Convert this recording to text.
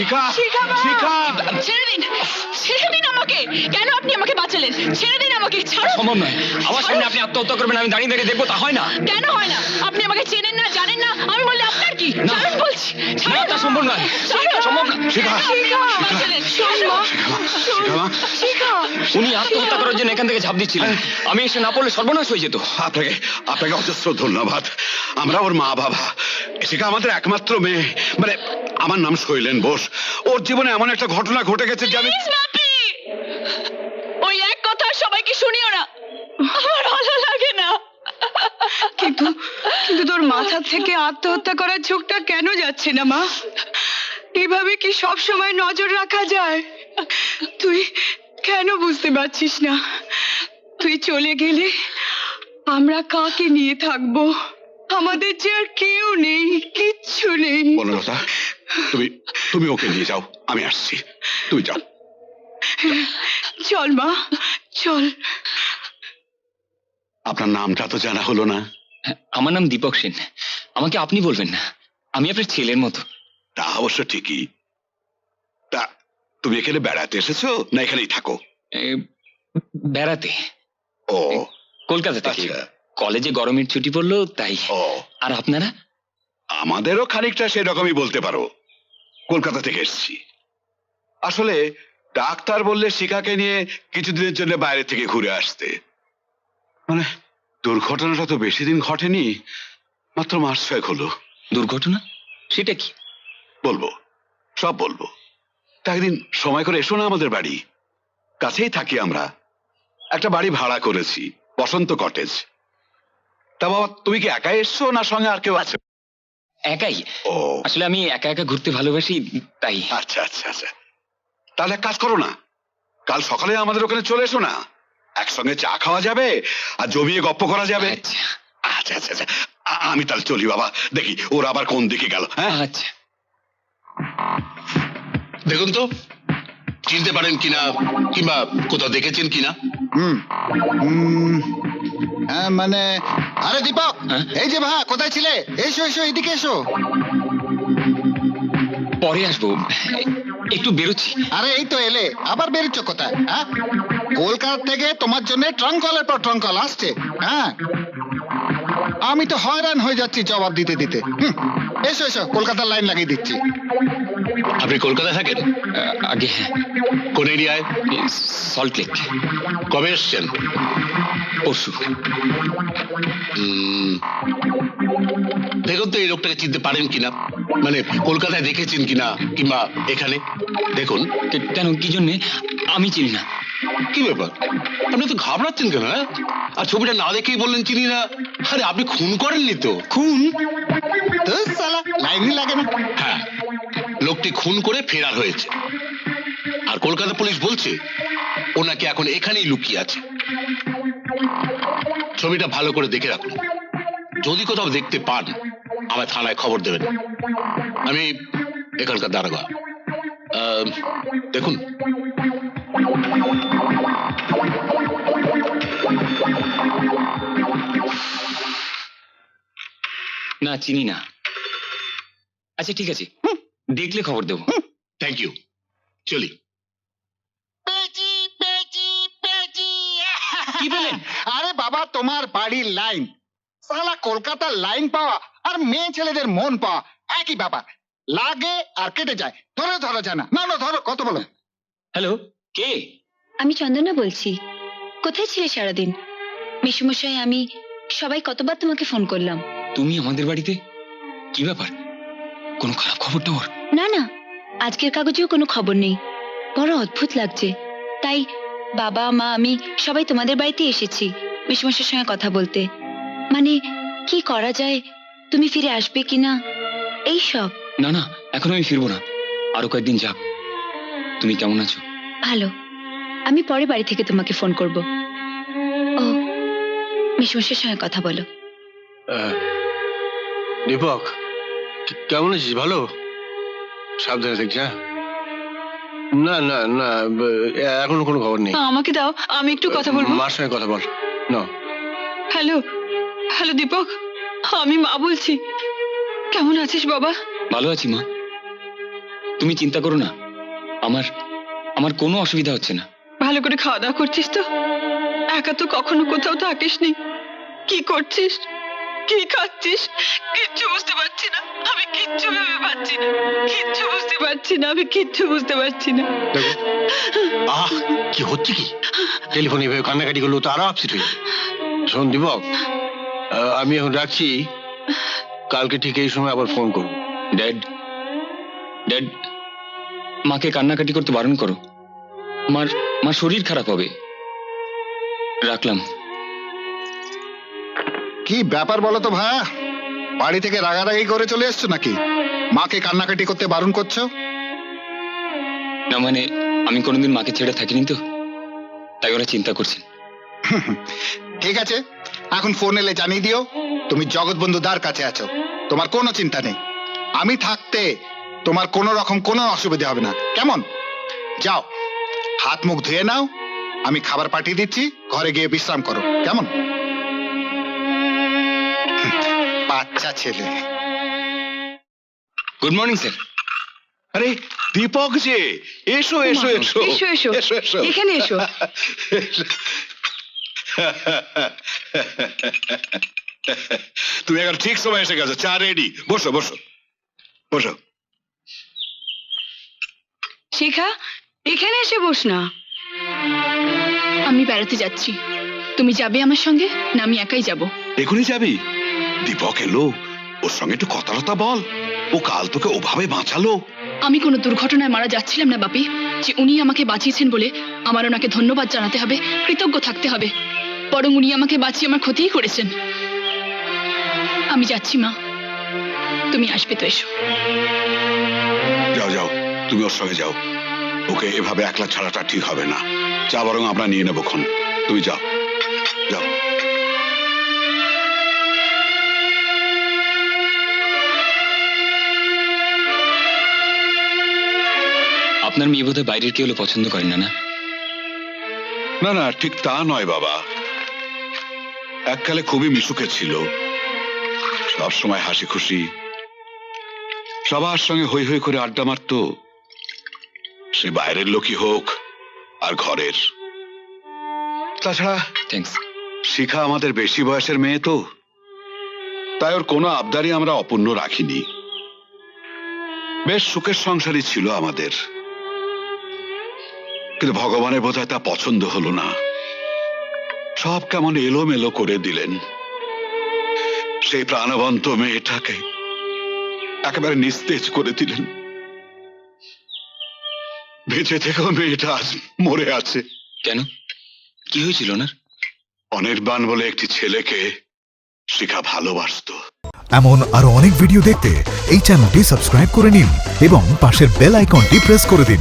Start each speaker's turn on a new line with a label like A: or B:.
A: শিখা,
B: শিখা মা!
A: শিখা!
B: ছেড়ে দিন, ছেড়ে দিন আমাকে। কেন আপনি আমাকে বাঁচালেন? ছেড়ে দিন আমাকে, ছাড়ুন।
C: সম্ভব নয়, আমার সামনে আপনি আত্মহত্যা করবেন আমি দাঁড়িয়ে দাঁড়িয়ে দেখবো, তা হয় না।
B: কেন হয় না? আপনি আমাকে চেনেন না, জানেন না, আমি বললে আপনার কি?
C: না।
B: ছাড়ুন বলছি,
C: না,
B: ছাড়ুন।
C: তা সম্ভব নয়,
B: ছাড়ুন।
C: সম্ভব না।
A: শিখা,
B: শিখা, বাঁচালেন। শোন মা,
A: শিখা মা,
B: শিখা।
C: উনি আত্মহত্যা করার জন্য এখান থেকে ঝাঁপ দিচ্ছিলেন, আমি এসে না পড়লে সর্বনাশ হয়ে যেত।
A: আপনাকে আপনাকে অজস্র ধন্যবাদ। আমরা ওর মা বাবা। শিখা আমাদের একমাত্র মেয়ে, মানে আমার নাম শৈলেন বোস। ওর জীবনে এমন একটা ঘটনা ঘটে গেছে যে আমি
B: প্লিজ বাপি, ওই এক কথা সবাইকে শুনিও না, আমার ভালো লাগে না।
D: কিন্তু কিন্তু তোর মাথা থেকে আত্মহত্যা করার ঝোঁকটা কেন যাচ্ছে না মা? এভাবে কি সব সময় নজর রাখা যায়? তুই কেন বুঝতে পারছিস না? তুই চলে গেলে আমরা কাকে নিয়ে থাকবো? আমাদের যে আর কেউ নেই, কিচ্ছু নেই।
A: বনলতা, তুমি তুমি ওকে নিয়ে যাও, আমি আসছি। তুই যাও।
D: চল মা, চল।
A: আপনার নামটা তো জানা হলো না।
C: আমার নাম দীপক সেন, আমাকে আপনি বলবেন না, আমি আপনার ছেলের মতো।
A: তা অবশ্য ঠিকই। তা তুমি এখানে বেড়াতে এসেছো না এখানেই থাকো?
C: এ, বেড়াতে।
A: ও
C: কলকাতা থেকে।
A: আচ্ছা।
C: কলেজে গরমের ছুটি পড়লো তাই।
A: ও,
C: আর আপনারা?
A: আমাদেরও খানিকটা সেরকমই বলতে পারো। কলকাতা থেকে এসেছি। আসলে ডাক্তার বললে শিখাকে নিয়ে কিছুদিনের জন্য বাইরে থেকে ঘুরে আসতে। মানে দুর্ঘটনাটা তো বেশি দিন ঘটেনি, মাত্র মাস 6 হলো।
C: দুর্ঘটনা? সেটা কি?
A: বলবো, সব বলবো। তা একদিন সময় করে এসো না আমাদের বাড়ি, কাছেই থাকি আমরা। একটা বাড়ি ভাড়া করেছি, বসন্ত কটেজ। তা বাবা, তুমি কি একাই এসছো না সঙ্গে আর কেউ আছে?
C: একাই।
A: ও
C: আসলে আমি একা একা ঘুরতে ভালোবাসি তাই।
A: আচ্ছা আচ্ছা আচ্ছা, তাহলে এক কাজ করো না, কাল সকালে আমাদের ওখানে চলে এসো না। একসঙ্গে চা খাওয়া যাবে আর জমিয়ে গপ্প করা যাবে।
C: আচ্ছা
A: আচ্ছা আচ্ছা আচ্ছা, আমি তাহলে চলি বাবা, দেখি ওর আবার কোন দিকে গেল। হ্যাঁ
C: আচ্ছা।
E: দেখুন তো চিনতে পারেন কিনা, কিংবা কোথাও দেখেছেন কিনা।
F: হ্যাঁ মানে, আরে দীপক,
C: হ্যাঁ?
F: এই যে ভাই, কোথায় ছিলে? এসো এসো, এদিকে এসো।
C: পরে আসবো, একটু বেরোচ্ছি।
F: আরে এই তো এলে, আবার বেরোচ্ছ কোথায়? হ্যাঁ, কলকাতা থেকে তোমার জন্য ট্রাঙ্ক কলের পর ট্রাঙ্ক কল আসছে। হ্যাঁ, আমি তো হয়রান হয়ে যাচ্ছি জবাব দিতে দিতে। এসো এসো, কলকাতার লাইন লাগিয়ে দিচ্ছি।
E: আপনি কলকাতায় থাকেন?
C: আগে হ্যাঁ,
E: কোন এরিয়ায়?
C: Salt lake.
E: কবে এসছেন?
C: পরশু।
E: দেখুন তো এই লোকটাকে চিনতে পারেন কিনা, মানে কলকাতায় দেখেছেন কিনা, কিংবা এখানে দেখুন।
C: কেন, কি জন্যে? আমি চিনি না।
E: কি ব্যাপার, আপনি তো ঘাবড়াচ্ছেন কেন? হ্যাঁ, আর ছবিটা না দেখেই বললেন চিনি না। আরে আপনি খুন করেননি তো?
C: খুন?
F: তো সালা লাইনই লাগে না।
E: হ্যাঁ, লোকটি খুন করে ফেরার হয়েছে, আর কলকাতা পুলিশ বলছে ও নাকি এখন এখানেই লুকিয়ে আছে। ছবিটা ভালো করে দেখে রাখুন, যদি কোথাও দেখতে পান আমার থানায় খবর দেবেন। আমি এখানকার দারোগা। দেখুন।
C: না, চিনি না। আচ্ছা ঠিক আছে, দেখলে খবর দেবো।
E: থ্যাংক ইউ, চলি।
C: কি বলেন?
F: আরে বাবা, তোমার বাড়ির লাইন, সালা কলকাতার লাইন পাওয়া আর মেয়ে ছেলেদের মন পাওয়া একই ব্যাপার। লাগে আর কেটে যায়, ধরে ধরা যায় না। না না, ধরো, কত বলো।
C: হ্যালো, কে?
G: আমি চন্দনা বলছি। কোথায় ছিলে সারাদিন? মেসুমশাই, আমি সবাই কতবার তোমাকে ফোন করলাম।
C: তুমি আমাদের বাড়িতে? কি ব্যাপার, কোনো খারাপ খবর টবর?
G: না না, আজকের কাগজেও কোনো খবর নেই। বড় অদ্ভুত লাগছে, তাই বাবা মা আমি সবাই তোমাদের বাড়িতে এসেছি মেসুমশাইয়ের সঙ্গে কথা বলতে। মানে কি করা যায়, তুমি ফিরে আসবে কিনা, এই সব।
C: না না, এখন আমি ফিরবো না, আরো কয়েকদিন যাক। তুমি কেমন আছো?
G: ভালো, আমি পরে বাড়ি থেকে তোমাকে ফোন করব। ও, মেসুমশাইয়ের সঙ্গে কথা বলো।
E: দীপক, কেমন আছিস? ভালো? সাবধানে থাকিস। হ্যাঁ, না না না, এখনো কোনো খবর নেই।
D: আমাকে দাও, আমি একটু কথা বলবো।
E: মার সঙ্গে কথা বল না।
D: হ্যালো, হ্যালো দীপক, আমি মা বলছি। কেমন আছিস বাবা?
C: ভালো আছি মা। তুমি চিন্তা করো না, আমার আমার কোনো অসুবিধা হচ্ছে না।
D: ভালো করে খাওয়া দাওয়া করছিস তো? একা তো কখনো কোথাও থাকিস নি। কি করছিস, কি খাচ্ছিস, কিচ্ছু বুঝতে পারছি না। আমি কিচ্ছু ভেবে পাচ্ছি না, কিচ্ছু বুঝতে পারছি না, আমি কিচ্ছু বুঝতে পারছি না।
E: দেখো, আহ কি হচ্ছে কি? টেলিফোনে এভাবে কান্নাকাটি করলেও তো আরো আপসেট হয়ে যাবে। শোন দীপক, আমি এখন রাখছি, কালকে ঠিক এই সময় আবার ফোন করবো।
C: ড্যাড, ড্যাড, মাকে কান্নাকাটি করতে বারণ করো। মার শরীর খারাপ হবে। রাখলাম।
F: কি ব্যাপার বলো তো ভাইয়া, বাড়ি থেকে রাগারাগি করে চলে এসছো নাকি? মাকে কান্নাকাটি করতে বারণ করছো?
C: না মানে, আমি কোনোদিন মাকে ছেড়ে থাকিনি তো, তাই ওরা চিন্তা করছেন।
F: ঠিক আছে, এখন ফোন এলে জানিয়ে দিও তুমি জগৎবন্ধু দার কাছে আছো, তোমার কোনো চিন্তা নেই। আমি থাকতে তোমার কোনো রকম কোনো অসুবিধা হবে না, কেমন? যাও, হাত মুখ ধুয়ে নাও, আমি খাবার পাঠিয়ে দিচ্ছি, ঘরে গিয়ে বিশ্রাম করো, কেমন? বাচ্চা ছেলে।
C: Good morning sir.
A: আরে দীপক যে, এসো এসো এসো
D: এসো এসো,
A: এসো এসো
D: এখানে এসো।
A: তুমি এখন ঠিক সময় এসে গেছো, চা রেডি, বসো বসো বসো।
D: শিখা, এখানে এসে বস না।
B: আমি বেড়াতে যাচ্ছি, তুমি যাবে আমার সঙ্গে না আমি একাই যাব?
A: এখনই যাবি? দীপক এলো, ওর সঙ্গে একটু কথা বল, ও কাল তোকে ওভাবে বাঁচালো।
B: আমি কোনো দুর্ঘটনায় মারা যাচ্ছিলাম না বাপি, যে উনি আমাকে বাঁচিয়েছেন বলে আমার ওনাকে ধন্যবাদ জানাতে হবে, কৃতজ্ঞ থাকতে হবে। বরং উনি আমাকে বাঁচিয়ে আমার ক্ষতিই করেছেন। আমি যাচ্ছি মা, তুমি আসবে তো? এসো।
A: যাও যাও, তুমি ওর সঙ্গে যাও, ওকে এভাবে একলা ছাড়াটা ঠিক হবে না। চা বরং আমরা নিয়ে নেবো খন, তুমি যাও যাও।
C: আপনার মেয়ে বোধহয় বাইরের কেউ পছন্দ করেন না?
A: না না, ঠিক তা নয় বাবা, এককালে খুবই মিশুকে ছিল, সবসময় হাসি খুশি, সবার সঙ্গে হই হই করে আড্ডা মারতো, সে বাইরের লোকই হোক আর ঘরের। তাছাড়া
C: থ্যাঙ্কস।
A: শিখা আমাদের বেশি বয়সের মেয়ে তো, তাই ওর কোনো আবদারই আমরা অপূর্ণ রাখিনি। বেশ সুখের সংসারই ছিল আমাদের, কিন্তু ভগবানের বোধহয় তা পছন্দ হলো না, সব কেমন এলোমেলো করে দিলেন। সেই প্রাণবন্ত মেয়েটাকে একেবারে নিস্তেজ করে দিলেন। বেঁচে থেকেও মেয়েটা আজ মরে আছে।
C: কেন, কি হয়েছিল ওনার?
A: অনির্বাণ বলে একটি ছেলেকে শিখা ভালোবাসতো।
H: এমন আরো অনেক ভিডিও দেখতে এই চ্যানেলটি সাবস্ক্রাইব করে নিন এবং পাশের বেল আইকনটি প্রেস করে দিন।